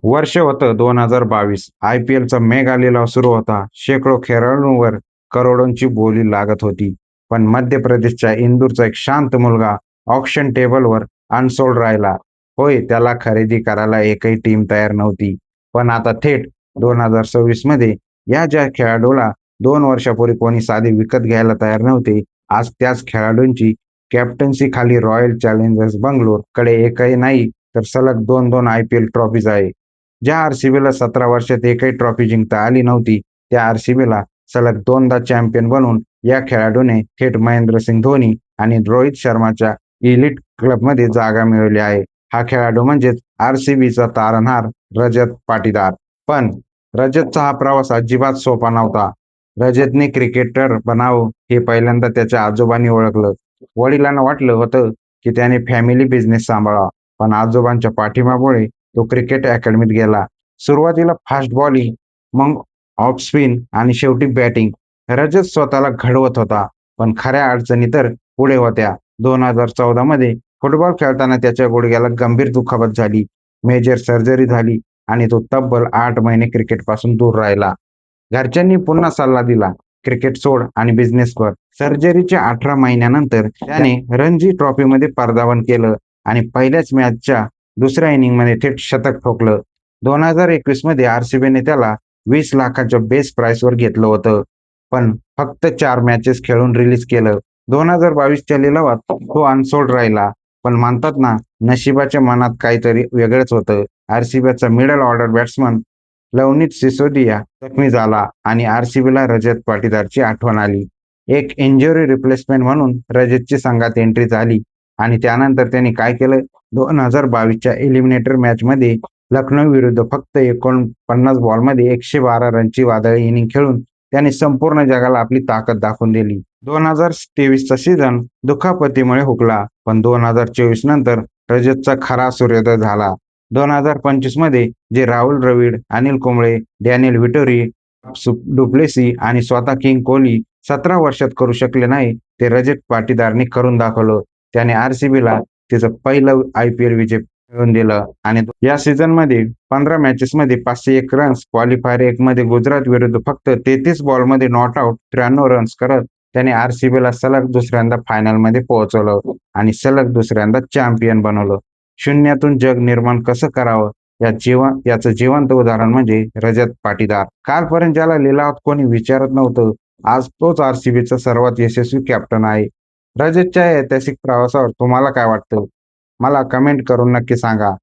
वर्ष होतं 2022. IPLचा मेगा लिलाव सुरू होता. शेकडो खेळाडूंवर करोडोंची बोली लागत होती. पण मध्य प्रदेशच्या इंदूरचा एक शांत मुलगा ऑक्शन टेबलवर अनसोल्ड राहिला. होय, त्याला खरेदी करायला एकही टीम तयार नव्हती. पण आता थेट 2026 मध्ये ज्या खेळाडूला 2 वर्षापूर्वी कोणी साधे विकत घ्यायला तयार नव्हते, आज त्याच खेळाडूंची कॅप्टन्सी खाली रॉयल चॅलेंजर्स बंगलोर कडे एकही नाही तर सलग 2-2 IPL ट्रॉफीज आहे. ज्या आरसीबीला 17 वर्षात एकही ट्रॉफी जिंकता आली नव्हती, त्या आरसीबीला सलग दोनदा चॅम्पियन बनवून या खेळाडूने थेट महेंद्रसिंग धोनी आणि रोहित शर्माच्या इलिट क्लबमध्ये जागा मिळवली आहे. हा खेळाडू म्हणजेच आरसीबीचा तारणहार रजत पाटीदार. पण रजतचा हा प्रवास अजिबात सोपा नव्हता. रजतने क्रिकेटर बनावं हे पहिल्यांदा त्याच्या आजोबांनी ओळखलं. वडिलांना वाटलं होतं की त्याने फॅमिली बिझनेस सांभाळावा, पण आजोबांच्या पाठिंब्यामुळे तो क्रिकेट अकॅडमीत गेला. सुरुवातीला फास्ट बॉलिंग, मग ऑफ स्पिन आणि शेवटी बॅटिंग. रजत स्वतःला घडवत होता, पण खऱ्या अडचणी तर पुढे होत्या. 2014 मध्ये फुटबॉल खेळताना त्याच्या गुडघ्याला गंभीर दुखापत झाली. मेजर सर्जरी झाली आणि तो तब्बल 8 महिने क्रिकेटपासून दूर राहिला. घरच्यांनी पुन्हा सल्ला दिला, क्रिकेट सोड आणि बिझनेस कर. सर्जरीच्या 18 महिन्यानंतर त्याने रणजी ट्रॉफीमध्ये पदार्पण केलं आणि पहिल्याच मॅचच्या दुसऱ्या इनिंगमध्ये थेट शतक ठोकलं. 2021 मध्ये आरसीबीने त्याला 20 लाखाच्या बेस प्राइसवर घेतलं होतं, पण फक्त 4 मॅचेस खेळून रिलीज केलं. 2022च्या लिलावात तो अनसोल्ड राहिला. पण म्हणतात ना, नशिबाच्या मनात काहीतरी वेगळंच होतं. आरसीबीचा middle order batsman Lavneet Sisodia जखमी झाला आणि आरसीबीला रजत पाटीदारची आठवण आली. एक इंजुरी रिप्लेसमेंट म्हणून रजतची संघात एंट्री झाली आणि त्यानंतर त्यांनी काय केलं? 2022च्या एलिमिनेटर मॅचमध्ये लखनौ विरुद्ध फक्त 49 बॉलमध्ये 112 रनची वादळी इनिंग खेळून त्याने संपूर्ण जगाला आपली ताकद दाखवून दिली. 2023चा सीझन दुखापतीमुळे हुकला, पण 2024 नंतर रजतचा खरा सूर्योदय झाला. 2025 मध्ये जे Rahul Dravid, Anil Kumble, Daniel Vettori, du Plessis आणि स्वतः किंग कोहली 17 वर्षात करू शकले नाही, ते रजत पाटीदारने करून दाखवलं. त्याने आरसीबीला तिचं पहिलं IPL विजय मिळवून दिलं आणि या सीझनमध्ये 15 मॅचेसमध्ये 501 रन्स, क्वालिफायर 1 मध्ये गुजरात विरुद्ध फक्त 33 बॉलमध्ये नॉट आउट 93 रन्स करत त्याने आरसीबीला सलग दुसऱ्यांदा फायनलमध्ये पोहोचवलं आणि सलग दुसऱ्यांदा चॅम्पियन बनवलं. शून्यातून जग निर्माण कसं करावं याचं जिवंत उदाहरण म्हणजे रजत पाटीदार. कालपर्यंत ज्याला लिलावात कोणी विचारत नव्हतं, आज तोच आरसीबीचा सर्वात यशस्वी कॅप्टन आहे. रजतच्या या ऐतिहासिक प्रवासावर तुम्हाला काय वाटतं? मला कमेंट करून नक्की सांगा.